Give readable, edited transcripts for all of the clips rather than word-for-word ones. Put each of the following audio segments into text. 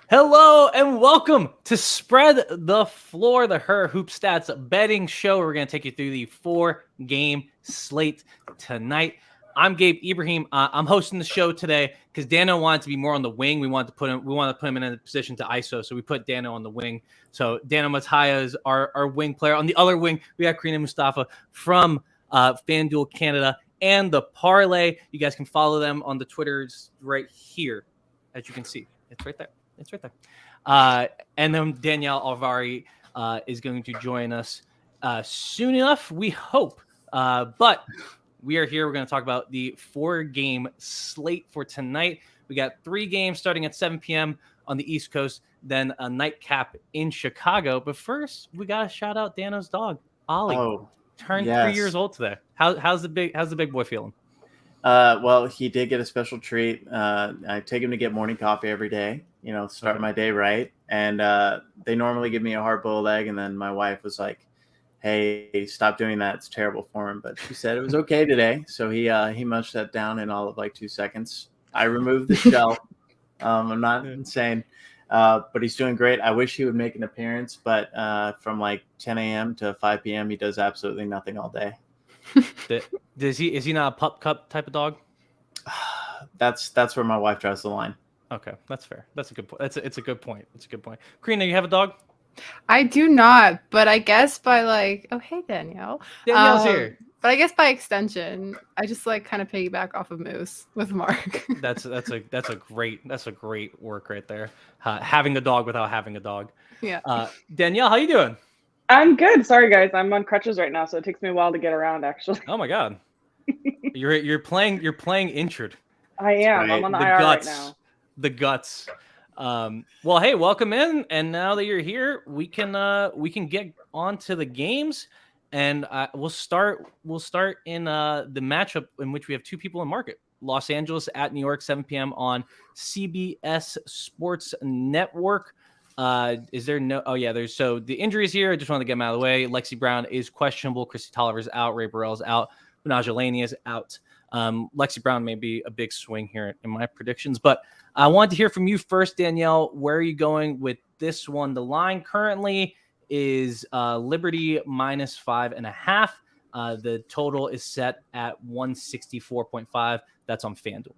Hello and welcome to Spread the Floor, the Her Hoop Stats betting show. We're going to take you through the 4-game slate tonight. I'm Gabe Ibrahim. I'm hosting the show today because Dano wanted to be more on the wing. We wanted to put him in a position to ISO, so we put Dano on the wing. So Dano Mataya is our wing player. On the other wing, we got Crina Mustafa from Fanduel Canada and the Parleh. You guys can follow them on the Twitters right here, as you can see. It's right there. It's right there. And then Danielle Alvari is going to join us soon enough, we hope. But we are here. We're going to talk about the 4-game slate for tonight. We got 3 games starting at 7 p.m. on the East Coast, then a nightcap in Chicago. But first, we got to shout out Dano's dog, Ollie. Oh, turned yes. 3 years old today. How's the big boy feeling? Well, he did get a special treat. I take him to get morning coffee every day, start my day right. And they normally give me a hard-boiled egg, and then my wife was like, hey, stop doing that. It's terrible for him. But she said it was okay today. So he munched that down in all of like 2 seconds. I removed the shell. I'm not insane. But he's doing great. I wish he would make an appearance, but from like 10 a.m. to 5 p.m., he does absolutely nothing all day. Is he not a pup cup type of dog? That's where my wife draws the line. Okay, that's fair. That's a good point. It's a good point. It's a good point. Crina, you have a dog? I do not, but I guess by oh, hey, Danielle. Danielle's here. But I guess by extension, I just kind of piggyback off of Moose with Mark. That's a great work right there. Having a dog without having a dog. Yeah. Danielle, how you doing? I'm good. Sorry, guys. I'm on crutches right now, so it takes me a while to get around. Actually. Oh my God. You're playing injured. I am. Right. I'm on the IR guts, right now. The guts. Well, hey, welcome in. And now that you're here, we can get on to the games, and we'll start in the matchup in which we have 2 people in market. Los Angeles at New York, 7 p.m. on CBS Sports Network. Is there no? Oh yeah, there's so the injuries here. I just wanted to get them out of the way. Lexi Brown is questionable. Chrissy Tolliver's out. Ray Burrell's out. Benaja Laney is out. Lexi Brown may be a big swing here in my predictions, but I want to hear from you first, Danielle. Where are you going with this one? The line currently is Liberty minus 5.5. The total is set at 164.5. That's on FanDuel.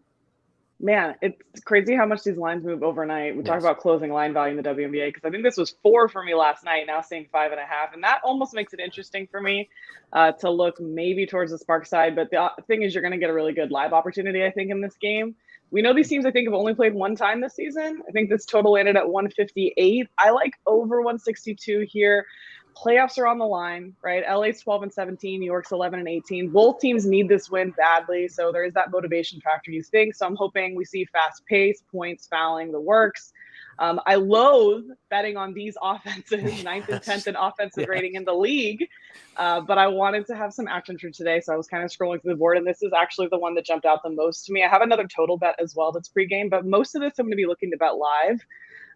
Man, it's crazy how much these lines move overnight. We talk about closing line value in the WNBA because I think this was 4 for me last night, now seeing 5.5. And that almost makes it interesting for me to look maybe towards the Spark side. But the thing is, you're going to get a really good live opportunity, I think, in this game. We know these teams, I think, have only played 1 time this season. I think this total ended at 158. I like over 162 here. Playoffs are on the line, right? LA's 12-17, New York's 11-18. Both teams need this win badly, so there is that motivation factor, you think. So I'm hoping we see fast pace, points, fouling, the works. I loathe betting on these offenses, 9th and 10th in offensive rating in the league, but I wanted to have some action for today, so I was kind of scrolling through the board, and this is actually the one that jumped out the most to me. I have another total bet as well that's pregame, but most of this I'm going to be looking to bet live.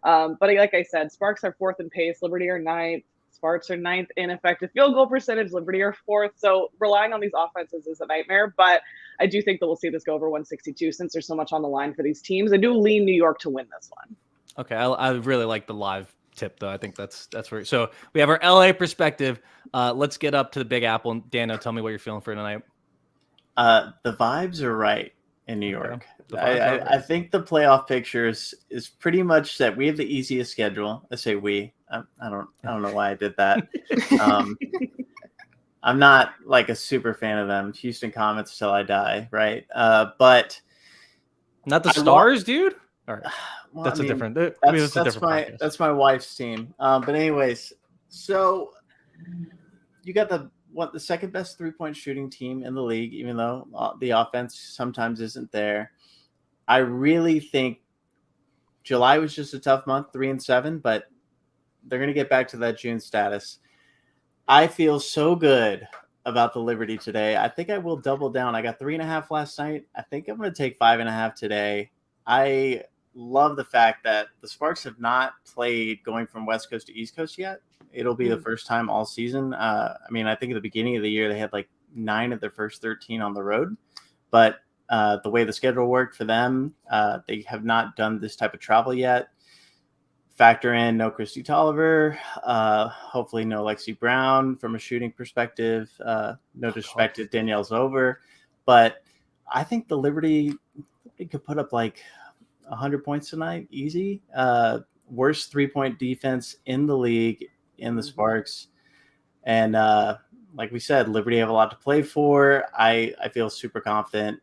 But like I said, Sparks are 4th in pace, Liberty are 9th. Sparks are 9th in effective field goal percentage. Liberty are 4th. So relying on these offenses is a nightmare. But I do think that we'll see this go over 162 since there's so much on the line for these teams. I do lean New York to win this one. Okay, I really like the live tip though. I think that's where. So we have our LA perspective. Let's get up to the Big Apple. Dano, tell me what you're feeling for tonight. The vibes are right in New York. I think the playoff picture is pretty much set. We have the easiest schedule. I say we. I don't know why I did that. I'm not like a super fan of them. Houston Comets till I die, right? But not the Stars, dude. All right. Well, that's a different. That's my wife's team. But anyways, so you got the second best 3-point shooting team in the league, even though the offense sometimes isn't there. I really think July was just a tough month, 3-7, but they're going to get back to that June status. I feel so good about the Liberty today. I think I will double down. I got 3.5 last night. I think I'm going to take 5.5 today. I love the fact that the Sparks have not played going from West Coast to East Coast yet. It'll be the first time all season. I think at the beginning of the year, they had like 9 of their first 13 on the road. But the way the schedule worked for them, they have not done this type of travel yet. factor in no Christy Tolliver, hopefully no Lexi Brown from a shooting perspective. No disrespect to Danielle's over, but I think the Liberty could put up like 100 points tonight, easy. Worst 3-point defense in the league in the Sparks, and like we said, Liberty have a lot to play for. I feel super confident.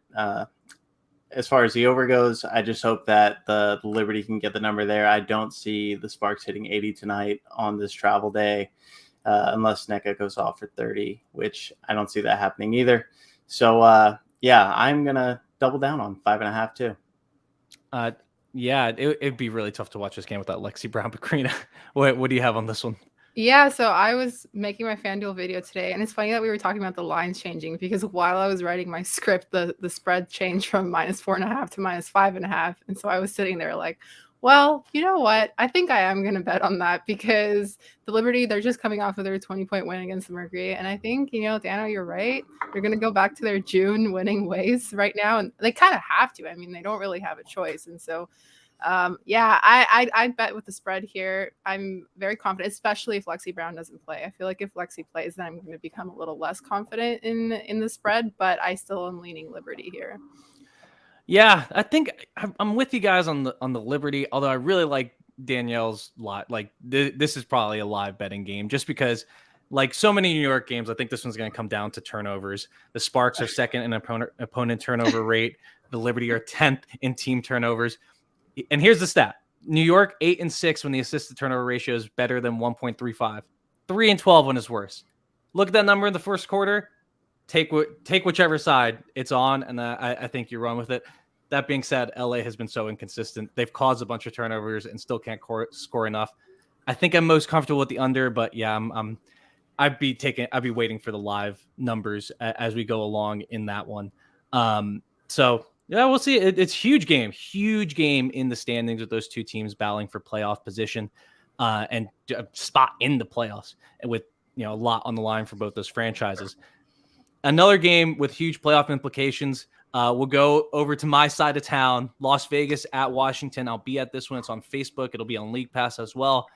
As far as the over goes, I just hope that the Liberty can get the number there. I don't see the Sparks hitting 80 tonight on this travel day, unless NECA goes off for 30, which I don't see that happening either. So, yeah, I'm going to double down on 5.5 too. Yeah, it'd be really tough to watch this game without Lexi Brown. But Crina, what do you have on this one? Yeah, so I was making my Fanduel video today, and it's funny that we were talking about the lines changing because while I was writing my script, the spread changed from -4.5 to -5.5, and so I was sitting there like, well, you know what? I think I am going to bet on that because the Liberty, they're just coming off of their 20-point win against the Mercury, and I think, Dano, you're right. They're going to go back to their June winning ways right now, and they kind of have to. I mean, they don't really have a choice, and so yeah, I'd bet with the spread here. I'm very confident, especially if Lexi Brown doesn't play. I feel like if Lexi plays, then I'm going to become a little less confident in the spread, but I still am leaning Liberty here. Yeah, I think I'm with you guys on the Liberty, although I really like Danielle's lot. Like this is probably a live betting game just because like so many New York games, I think this one's going to come down to turnovers. The Sparks are second in opponent turnover rate. The Liberty are 10th in team turnovers. And here's the stat. New York 8-6 when the assisted turnover ratio is better than 1.35. 3-12 when it's worse. Look at that number in the first quarter. Take whichever side it's on, and I think you run with it. That being said, LA has been so inconsistent. They've caused a bunch of turnovers and still can't score enough. I think I'm most comfortable with the under, but yeah, I'd be waiting for the live numbers as we go along in that one. So yeah, we'll see. It's huge game in the standings with those two teams battling for playoff position and a spot in the playoffs, and with a lot on the line for both those franchises. Another game with huge playoff implications. We'll go over to my side of town, Las Vegas at Washington. I'll be at this one. It's on Facebook. It'll be on League Pass as well.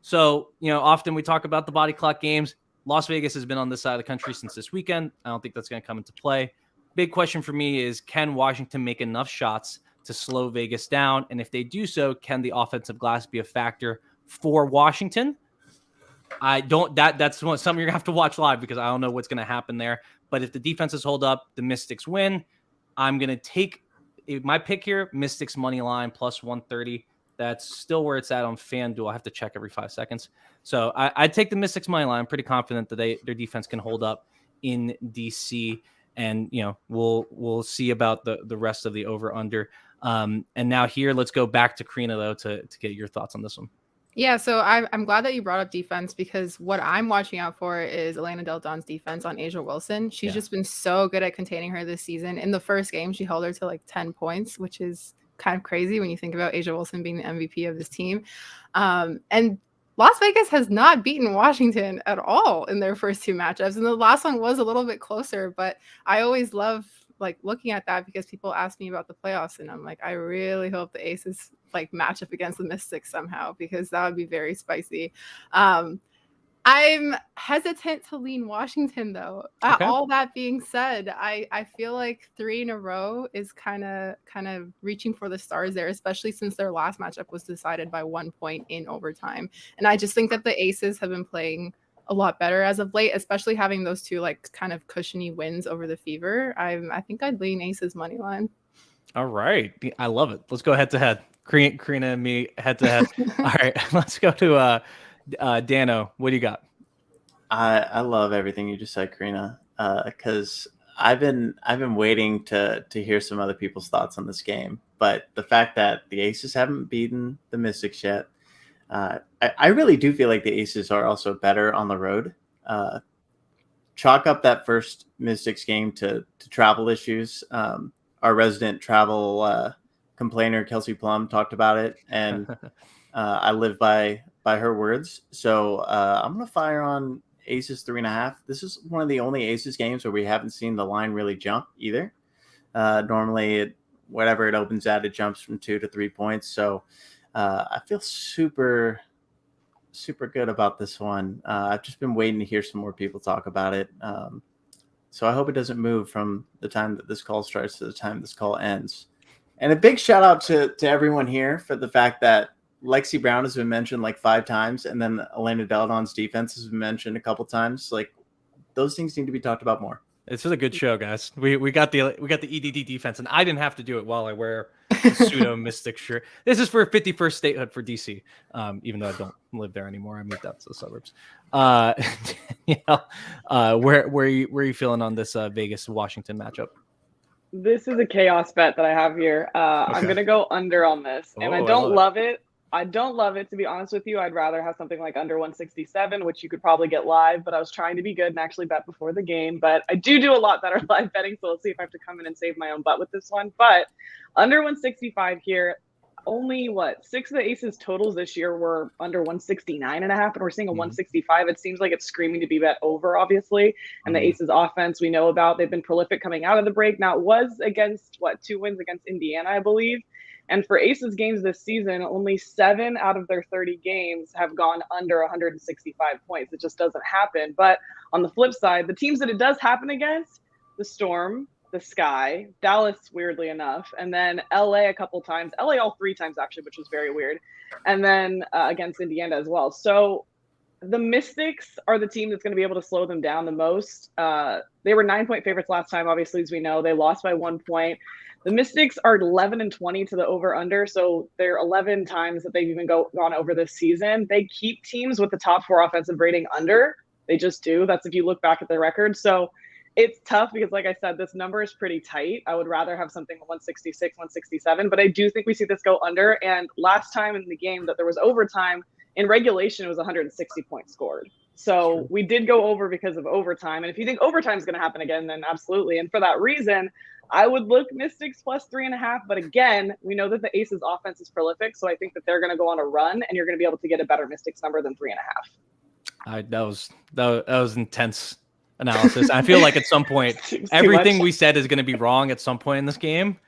So, often we talk about the body clock games. Las Vegas has been on this side of the country since this weekend. I don't think that's going to come into play. Big question for me is, can Washington make enough shots to slow Vegas down? And if they do so, can the offensive glass be a factor for Washington? That's something you're gonna have to watch live because I don't know what's gonna happen there. But if the defenses hold up, the Mystics win. I'm gonna take my pick here, Mystics money line plus 130. That's still where it's at on FanDuel. I have to check every 5 seconds. So I'd take the Mystics money line. I'm pretty confident that their defense can hold up in DC. And we'll see about the rest of the over under. And now here, let's go back to Crina though to get your thoughts on this one. Yeah, so I'm glad that you brought up defense because what I'm watching out for is Elena Del Don's defense on Asia Wilson. She's just been so good at containing her this season. In the first game, she held her to like 10 points, which is kind of crazy when you think about Asia Wilson being the MVP of this team. And Las Vegas has not beaten Washington at all in their first two matchups. And the last one was a little bit closer, but I always love like looking at that because people ask me about the playoffs and I'm like, I really hope the Aces like match up against the Mystics somehow because that would be very spicy. I'm hesitant to lean Washington though. Okay. All that being said, I feel like 3 in a row is kind of reaching for the stars there, especially since their last matchup was decided by 1 point in overtime. And I just think that the Aces have been playing a lot better as of late, especially having those two like kind of cushiony wins over the Fever. I think I'd lean Aces money line. All right. I love it. Let's go head to head. Crina and me head to head. All right. Let's go to Dano. What do you got? I love everything you just said, Crina, because I've been waiting to hear some other people's thoughts on this game. But the fact that the Aces haven't beaten the Mystics yet, I really do feel like the Aces are also better on the road. Chalk up that first Mystics game to travel issues. Our resident travel complainer, Kelsey Plum, talked about it, and I live by her words. So I'm going to fire on Aces 3.5. This is one of the only Aces games where we haven't seen the line really jump either. Normally, whatever it opens at, it jumps from 2 to 3 points. So I feel super good about this one. I've just been waiting to hear some more people talk about it. So I hope it doesn't move from the time that this call starts to the time this call ends. And a big shout out to everyone here for the fact that Lexi Brown has been mentioned like 5 times, and then Elena Deldon's defense has been mentioned a couple times. Like, those things need to be talked about more. This is a good show, guys. We got the EDD defense, and I didn't have to do it while I wear a pseudo Mystic shirt. This is for 51st statehood for DC, even though I don't live there anymore. I moved out to the suburbs. Where are you feeling on this Vegas Washington matchup? This is a chaos bet that I have here. Okay. I'm gonna go under on this, and I don't love it. I don't love it, to be honest with you. I'd rather have something like under 167, which you could probably get live, but I was trying to be good and actually bet before the game. But I do a lot better live betting, so let's see if I have to come in and save my own butt with this one. But under 165 here, only 6 of the aces totals this year were under 169.5, and we're seeing a 165. It seems like it's screaming to be bet over, obviously. And the aces offense we know about. They've been prolific coming out of the break. Now, it was against 2 wins against Indiana, I believe. And for Aces games this season, only 7 out of their 30 games have gone under 165 points. It just doesn't happen. But on the flip side, the teams that it does happen against, the Storm, the Sky, Dallas, weirdly enough, and then LA a couple times, LA all 3 times actually, which was very weird, and then against Indiana as well. So the Mystics are the team that's going to be able to slow them down the most. They were 9-point favorites last time, obviously, as we know. They lost by 1 point. The Mystics are 11-20 to the over-under, so they're 11 times that they've even gone over this season. They keep teams with the top 4 offensive rating under. They just do. That's if you look back at their record. So it's tough because, like I said, this number is pretty tight. I would rather have something 166, 167, but I do think we see this go under. And last time in the game that there was overtime, in regulation, it was 160 points scored. So we did go over because of overtime. And if you think overtime is going to happen again, then absolutely. And for that reason, I would look Mystics plus 3.5. But again, we know that the Aces offense is prolific. So I think that they're going to go on a run, and you're going to be able to get a better Mystics number than 3.5. That was intense analysis. I feel like at some point, everything we said is going to be wrong at some point in this game.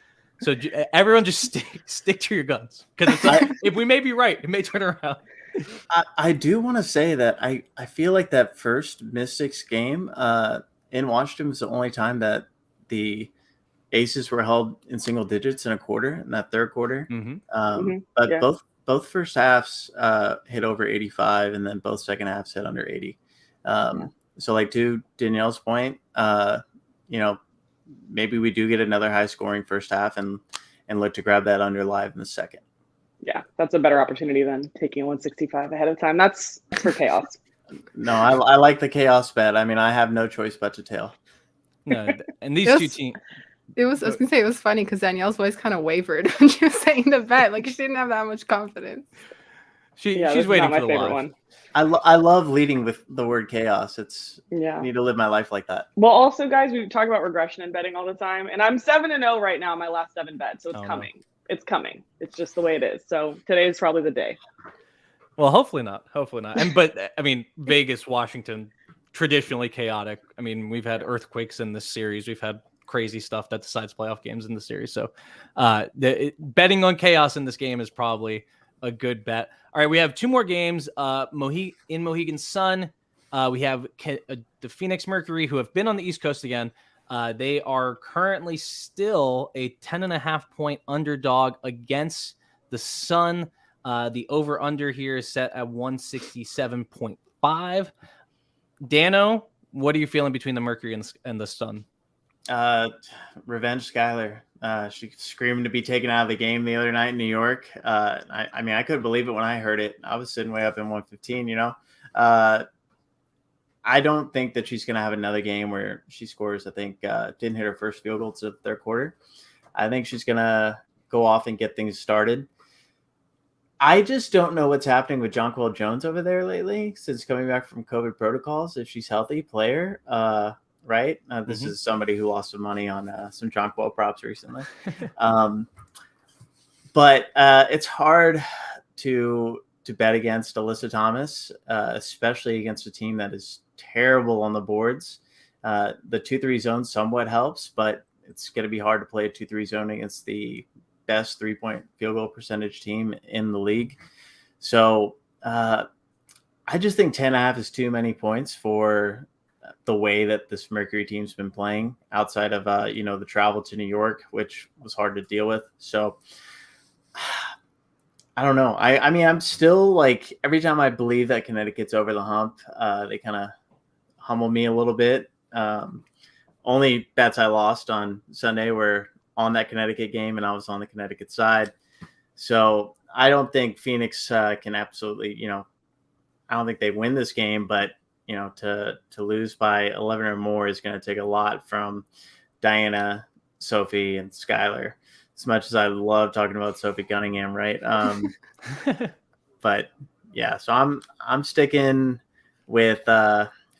So everyone just stick to your guns, because if we may be right, it may turn around. I do want to say that I feel like that first Mystics game in Washington was the only time that the Aces were held in single digits in a quarter, in that third quarter. But both first halves hit over 85, and then both second halves hit under 80. So, like, to Danielle's point, maybe we do get another high scoring first half and look to grab that under live in the second. Yeah, that's a better opportunity than taking 165 ahead of time. That's for chaos. No, I like the chaos bet. I mean, I have no choice but to tail. No, and these two teams. I was gonna say it was funny because Danielle's voice kind of wavered when she was saying the bet. Like, she didn't have that much confidence. She's waiting for the favorite one. I love leading with the word chaos. I need to live my life like that. Well, also, guys, we talk about regression and betting all the time, and I'm 7-0 right now. My last 7 bets, so it's coming. No. It's coming. It's just the way it is. So today is probably the day. Well, hopefully not. But I mean, Vegas, Washington, traditionally chaotic. I mean, we've had earthquakes in this series. We've had crazy stuff that decides playoff games in the series. So betting on chaos in this game is probably a good bet. All right, we have 2 more games. In Mohegan Sun, we have the Phoenix Mercury, who have been on the East Coast again. They are currently still a 10.5 point underdog against the Sun. The over-under here is set at 167.5. Dano, what are you feeling between the Mercury and the Sun? Revenge Skylar. She screamed to be taken out of the game the other night in New York. I mean, I couldn't believe it when I heard it. I was sitting way up in 115, I don't think that she's going to have another game where she scores. I think didn't hit her first field goal to the third quarter. I think she's going to go off and get things started. I just don't know what's happening with Jonquel Jones over there lately since coming back from COVID protocols. If she's healthy, player, right? This is somebody who lost some money on some Jonquel props recently. But it's hard to bet against Alyssa Thomas, especially against a team that is terrible on the boards. The 2-3 zone somewhat helps, but it's going to be hard to play a 2-3 zone against the best 3-point field goal percentage team in the league. So I just think 10.5 is too many points for the way that this Mercury team's been playing outside of, the travel to New York, which was hard to deal with. So I don't know. I mean, I'm still like, every time I believe that Connecticut's over the hump, they kind of humble me a little bit. Only bets I lost on Sunday were on that Connecticut game, and I was on the Connecticut side. So I don't think Phoenix can absolutely, I don't think they win this game, but, to lose by 11 or more is going to take a lot from Diana, Sophie, and Skylar. As much as I love talking about Sophie Cunningham, right? But yeah, so I'm sticking with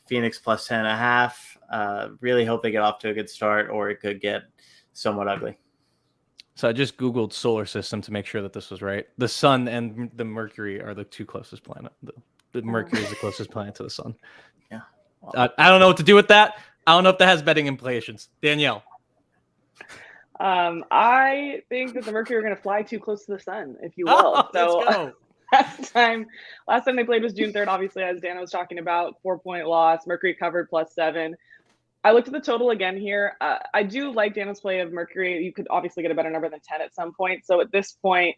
Phoenix plus 10.5. Really hope they get off to a good start, or it could get somewhat ugly. So I just Googled solar system to make sure that this was right. The sun and the Mercury are the two closest planets. The Mercury is the closest planet to the sun. Yeah. I don't know what to do with that. I don't know if that has betting implications. Danielle. I think that the Mercury are going to fly too close to the sun, if you will. Let's go. last time they played was June 3rd, obviously, as Dano was talking about, 4-point loss. Mercury covered +7. I looked at the total again here. I do like Dano's play of Mercury. You could obviously get a better number than 10 at some point. So at this point,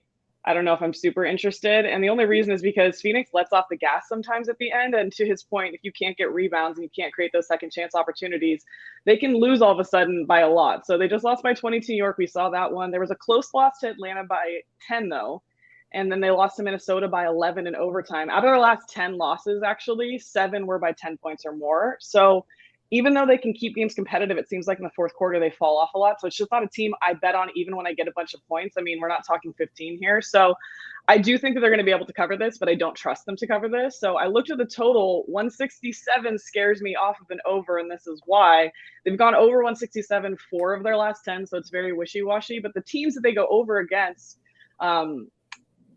I don't know if I'm super interested. And the only reason is because Phoenix lets off the gas sometimes at the end. And to his point, if you can't get rebounds and you can't create those second chance opportunities, they can lose all of a sudden by a lot. So they just lost by 20 to New York. We saw that one. There was a close loss to Atlanta by 10, though. And then they lost to Minnesota by 11 in overtime. Out of their last 10 losses, actually, 7 were by 10 points or more. So even though they can keep games competitive, it seems like in the fourth quarter they fall off a lot. So it's just not a team I bet on even when I get a bunch of points. I mean, we're not talking 15 here. So I do think that they're going to be able to cover this, but I don't trust them to cover this. So I looked at the total. 167 scares me off of an over, and this is why. They've gone over 167 4 of their last 10, so it's very wishy-washy. But the teams that they go over against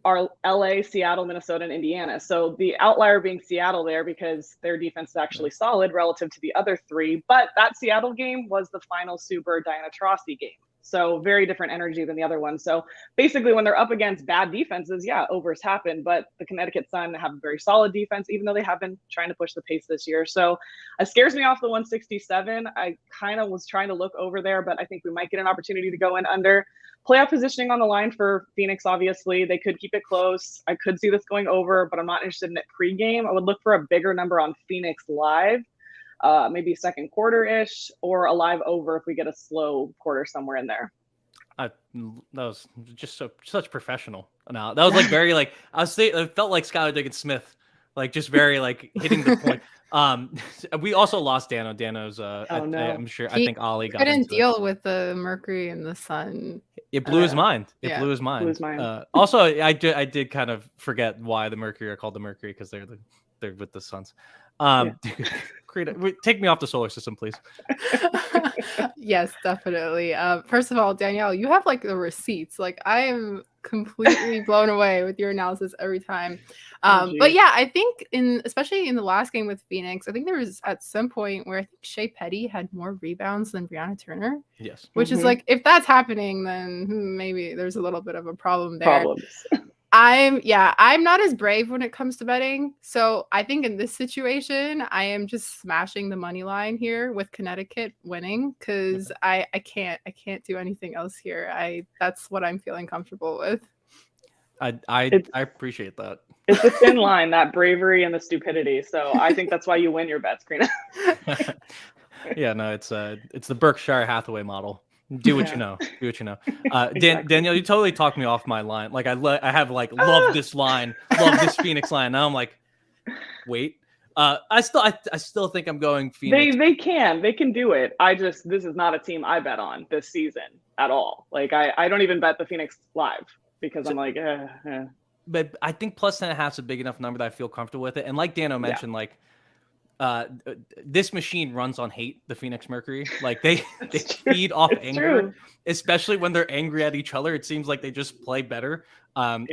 are LA, Seattle, Minnesota, and Indiana. So the outlier being Seattle there because their defense is actually solid relative to the other three. But that Seattle game was the final Super Diana Taurasi game. So very different energy than the other one. So basically when they're up against bad defenses, yeah, overs happen. But the Connecticut Sun have a very solid defense, even though they have been trying to push the pace this year. So it scares me off the 167. I kind of was trying to look over there, but I think we might get an opportunity to go in under. Playoff positioning on the line for Phoenix, obviously. They could keep it close. I could see this going over, but I'm not interested in it pregame. I would look for a bigger number on Phoenix live, maybe second quarter-ish, or a live over if we get a slow quarter somewhere in there. That was just such professional. Now that was like very like it felt like Skylar Diggins-Smith, like just very like hitting the point. We also lost Dano. Dano's I'm sure. I think Ollie couldn't deal with the Mercury and the Sun. It blew his mind. It blew his mind. Also, I did kind of forget why the Mercury are called the Mercury because they're with the Suns. Crina, take me off the solar system, please. Yes, definitely. First of all, Danielle, you have like the receipts. Like I am completely blown away with your analysis every time. But yeah, I think especially in the last game with Phoenix, I think there was at some point where I think Shea Petty had more rebounds than Brianna Turner. Yes. Which is like, if that's happening, then maybe there's a little bit of a problem there. I'm not as brave when it comes to betting. So I think in this situation, I am just smashing the money line here with Connecticut winning because I can't do anything else here. That's what I'm feeling comfortable with. I appreciate that. It's a thin line, that bravery and the stupidity. So I think that's why you win your bets, Crina. Yeah, no, it's the Berkshire Hathaway model. Do what you know. Exactly. Danielle, you totally talked me off my line. Like I have like love this line, love this Phoenix line. Now I'm like, wait. I still think I'm going Phoenix. They can do it. This is not a team I bet on this season at all. Like I don't even bet the Phoenix live because I'm like, But I think plus 10.5 is a big enough number that I feel comfortable with it. And like Dano mentioned, like this machine runs on hate, the Phoenix Mercury. Like they feed off anger, true. Especially when they're angry at each other. It seems like they just play better. And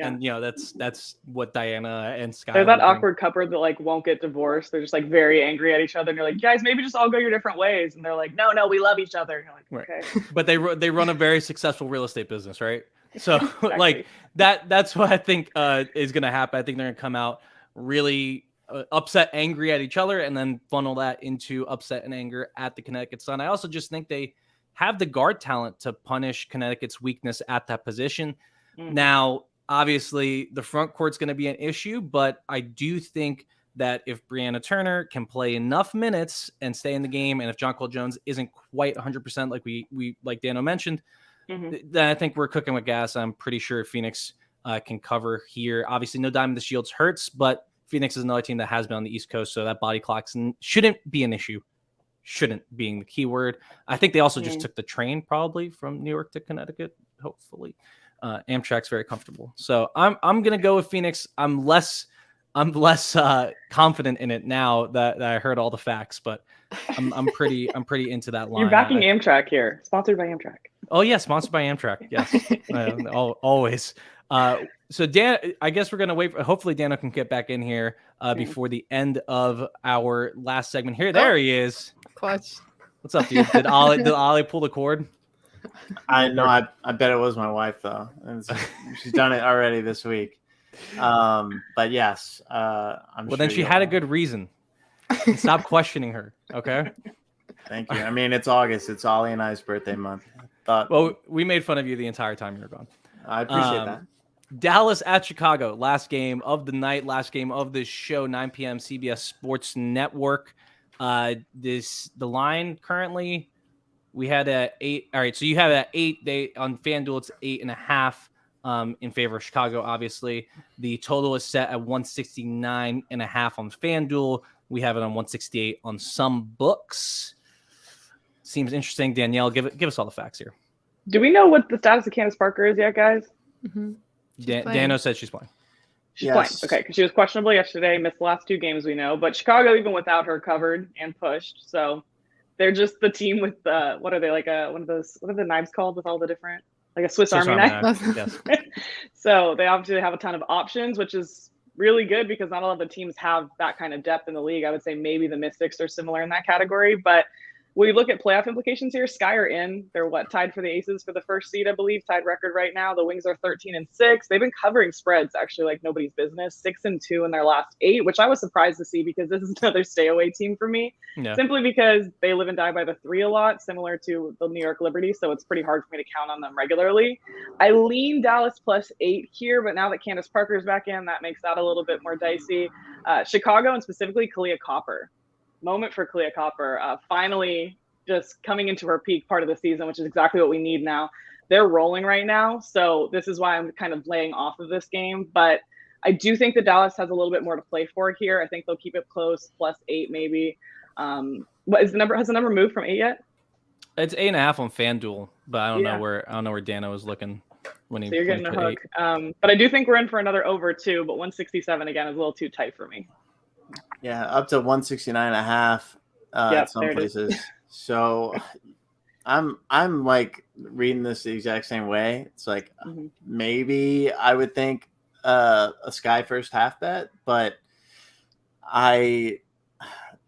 that's what Diana and Sky. They're that awkward couple that like won't get divorced. They're just like very angry at each other. And you're like, guys, maybe just all go your different ways. And they're like, no, we love each other. And you're like, okay. But they run a very successful real estate business, right? So like that's what I think is going to happen. I think they're going to come out really upset, angry at each other, and then funnel that into upset and anger at the Connecticut Sun. I also just think they have the guard talent to punish Connecticut's weakness at that position. Now, obviously, the front court's going to be an issue, but I do think that if Brianna Turner can play enough minutes and stay in the game, and if Jonquel Jones isn't quite 100% like we like Dano mentioned, then I think we're cooking with gas. I'm pretty sure Phoenix can cover here. Obviously, no Diamond the Shields hurts, but Phoenix is another team that has been on the East Coast, so that body clock shouldn't be an issue. Shouldn't being the key word. I think they also just took the train probably from New York to Connecticut, hopefully. Amtrak's very comfortable. So I'm going to go with Phoenix. I'm less confident in it now that I heard all the facts, but I'm pretty into that line. You're backing Amtrak here. Sponsored by Amtrak. Oh yeah, sponsored by Amtrak. Yes, always. So Dan, I guess we're gonna wait. Hopefully, Dano can get back in here before the end of our last segment. There he is. Clutch. What's up, dude? Did Ollie pull the cord? I know. I bet it was my wife though. She's done it already this week. But yes, I'm well, then she had a good reason. And stop questioning her. Okay. Thank you. I mean, it's August. It's Ollie and I's birthday month. Well, we made fun of you the entire time you were gone. I appreciate that. Dallas at Chicago, last game of the night, last game of this show, 9 p.m. CBS Sports Network. The line currently, we had at 8. All right, so you have at 8. On FanDuel, it's 8.5 in favor of Chicago. Obviously, the total is set at 169.5 on FanDuel. We have it on 168 on some books. Seems interesting. Danielle, give us all the facts here. Do we know what the status of Candace Parker is yet, guys? Dano said she's playing. She's playing. Okay, because she was questionable yesterday, missed the last 2 games we know. But Chicago, even without her, covered and pushed. So they're just the team with what are they, like one of those, what are the knives called with all the different, like a Swiss Army knife? Yes. So they obviously have a ton of options, which is really good because not all of the teams have that kind of depth in the league. I would say maybe the Mystics are similar in that category, but when you look at playoff implications here, Sky are in. They're tied for the Aces for the first seed, I believe, tied record right now. The Wings are 13-6. They've been covering spreads actually like nobody's business, 6-2 in their last 8, which I was surprised to see because this is another stay away team for me. Yeah. Simply because they live and die by the 3 a lot, similar to the New York Liberty. So it's pretty hard for me to count on them regularly. I lean Dallas +8 here, but now that Candace Parker is back in, that makes that a little bit more dicey. Chicago and specifically Kalia Copper. Moment for Kalia Copper, finally just coming into her peak part of the season, which is exactly what we need now. They're rolling right now, so this is why I'm kind of laying off of this game. But I do think that Dallas has a little bit more to play for here. I think they'll keep it close, +8 maybe. What is the number? Has the number moved from 8 yet? It's 8.5 on FanDuel, but I don't know where Dano was looking when he. So you're getting a hook. But I do think we're in for another over 2, but 167 again is a little too tight for me. Yeah, up to 169.5 at some places. So I'm like reading this the exact same way. It's like maybe I would think a Sky first half bet, but I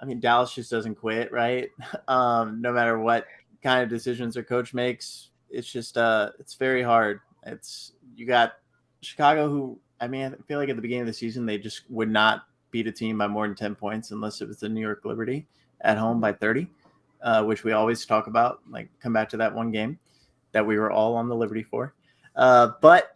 mean Dallas just doesn't quit, right? No matter what kind of decisions their coach makes, it's just it's very hard. You got Chicago, who I feel like at the beginning of the season they just would not beat a team by more than 10 points unless it was the New York Liberty at home by 30, which we always talk about, like come back to that one game that we were all on the Liberty for. But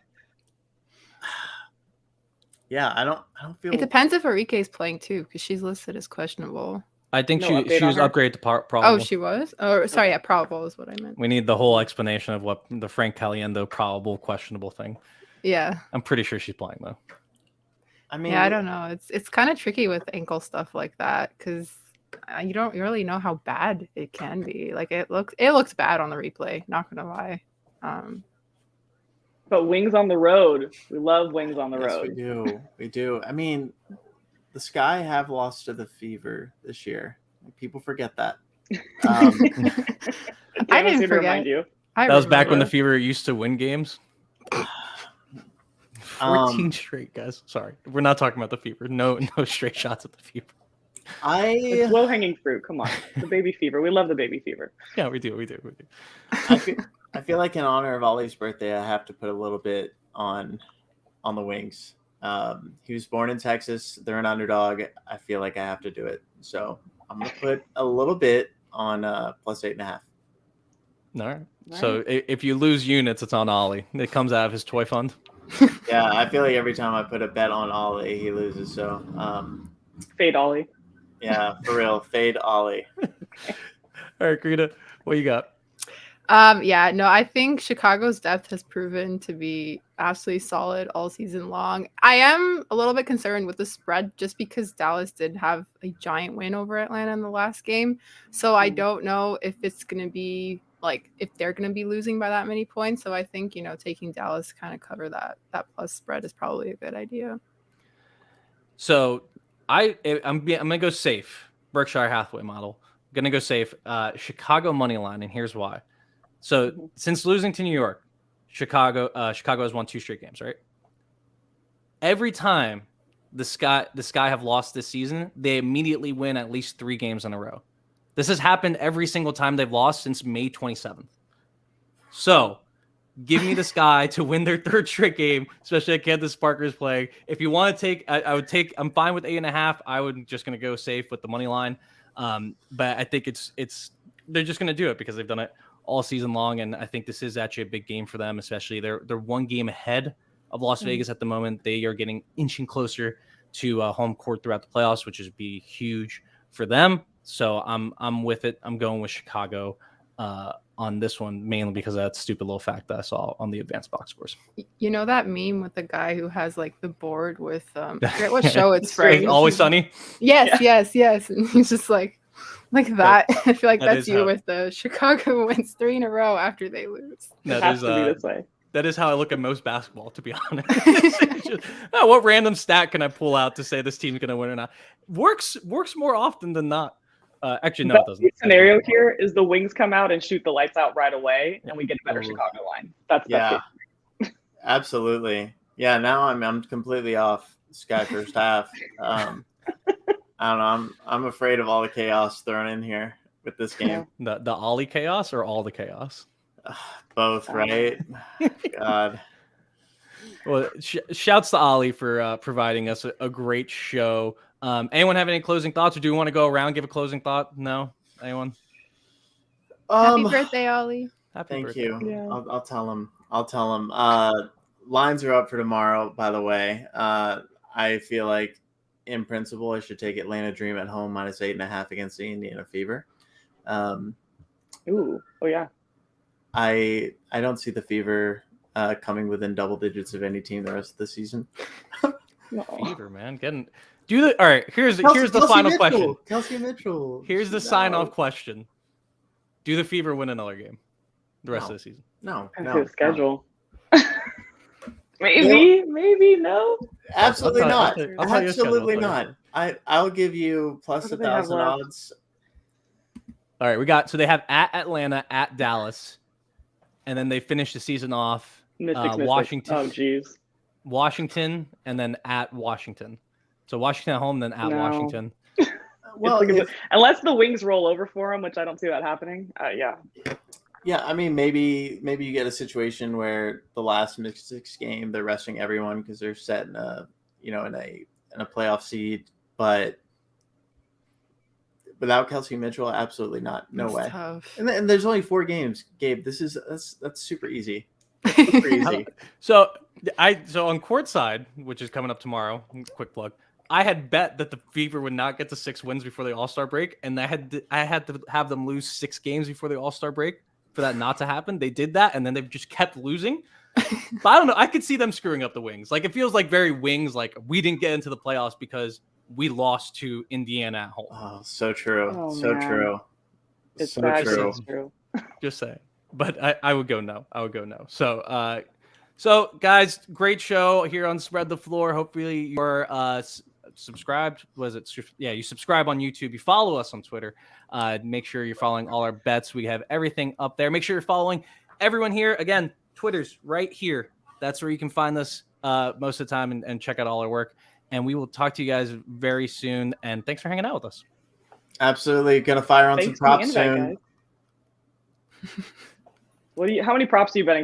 yeah, I don't feel. It depends if Arike is playing too, because she's listed as questionable. I think she was upgraded to probable. Oh, she was? Oh, sorry. Yeah, probable is what I meant. We need the whole explanation of what the Frank Caliendo probable questionable thing. Yeah. I'm pretty sure she's playing though. I mean, yeah, I don't know. It's kind of tricky with ankle stuff like that because you don't really know how bad it can be. Like it looks bad on the replay. Not gonna lie. But Wings on the road, we love Wings on the road. We do. I mean, the Sky have lost to the Fever this year. People forget that. I didn't forget. That was back when the Fever used to win games. 14 straight, guys. Sorry, we're not talking about the Fever. No straight shots at the Fever. It's low hanging fruit. Come on, the baby Fever. We love the baby Fever. Yeah, we do. I feel like in honor of Ollie's birthday, I have to put a little bit on the Wings. He was born in Texas. They're an underdog. I feel like I have to do it. So I'm going to put a little bit on plus 8.5. All right. So if you lose units, it's on Ollie. It comes out of his toy fund. Yeah, I feel like every time I put a bet on Ollie, he loses. So fade Ollie. Yeah, for real. Fade Ollie. All right, Crina, what you got? I think Chicago's depth has proven to be absolutely solid all season long. I am a little bit concerned with the spread just because Dallas did have a giant win over Atlanta in the last game. So I don't know if it's going to be if they're going to be losing by that many points. So I think, taking Dallas to kind of cover that plus spread is probably a good idea. So I'm going to go safe. Berkshire Hathaway model. Going to go safe. Chicago money line, and here's why. So since losing to New York, Chicago has won 2 straight games, right? Every time the Sky have lost this season, they immediately win at least 3 games in a row. This has happened every single time they've lost since May 27th. So give me the Sky to win their 3rd straight game, especially at Candace Parker's playing. If you want to take, I would take. I'm fine with 8.5. I would just going to go safe with the money line. But I think it's they're just going to do it because they've done it all season long, and I think this is actually a big game for them. Especially they're 1 game ahead of Las Vegas at the moment. They are inching closer to home court throughout the playoffs, which would be huge for them. So I'm with it. I'm going with Chicago on this one, mainly because of that stupid little fact that I saw on the advanced box scores. You know that meme with the guy who has the board with I forget what show it's from. Always Sunny. Yes. And he's just like that. I feel like that's you with the Chicago wins 3 in a row after they lose. It has to be this way. That is how I look at most basketball, to be honest. What random stat can I pull out to say this team's going to win or not? Works more often than not. Actually, no, it doesn't. The scenario here is the Wings come out and shoot the lights out right away, and we get a better Chicago line. That's it. Absolutely. Yeah, now I'm completely off Sky first half. I don't know. I'm afraid of all the chaos thrown in here with this game. The Ollie chaos or all the chaos? Both, right? God. Well, shouts to Ollie for providing us a great show. Anyone have any closing thoughts, or do you want to go around, give a closing thought? No? Anyone? Happy birthday, Ollie. Thank you. Yeah. I'll tell him. Lines are up for tomorrow, by the way. I feel like, in principle, I should take Atlanta Dream at home minus 8.5 against the Indiana Fever. Oh yeah. I don't see the Fever coming within double digits of any team the rest of the season. No. Fever, man, all right. Here's the final question. Kelsey Mitchell. Here's the sign-off question: do the Fever win another game the rest of the season? No. Schedule. Maybe no. Absolutely not. Absolutely not. I'll give you plus 1,000 odds. All right, so they have at Atlanta, at Dallas, and then they finish the season off Washington. Oh, geez. Washington, and then at Washington. So Washington at home, then at Washington. Well, unless the Wings roll over for them, which I don't see that happening. Yeah. Yeah, I mean, maybe you get a situation where the last Mystics game they're resting everyone because they're set in a playoff seed, but without Kelsey Mitchell, absolutely not. No way. Tough. And there's only 4 games, Gabe. That's super easy. Super easy. So on court side, which is coming up tomorrow, quick plug. I had bet that the Fever would not get to 6 wins before the All-Star break, and I had to have them lose 6 games before the All-Star break for that not to happen. They did that, and then they've just kept losing. But I don't know. I could see them screwing up the Wings. It feels like very Wings. We didn't get into the playoffs because we lost to Indiana at home. Oh, so true. Man. True. It's so bad, true. it's true. Just saying. But I would go no. So guys, great show here on Spread the Floor. Hopefully you're subscribed. You subscribe on YouTube. You follow us on Twitter. Make sure you're following all our bets. We have everything up there. Make sure you're following everyone here. Again, Twitter's right here. That's where you can find us most of the time and check out all our work. And we will talk to you guys very soon. And thanks for hanging out with us. Absolutely. Gonna fire on some props soon. How many props are you betting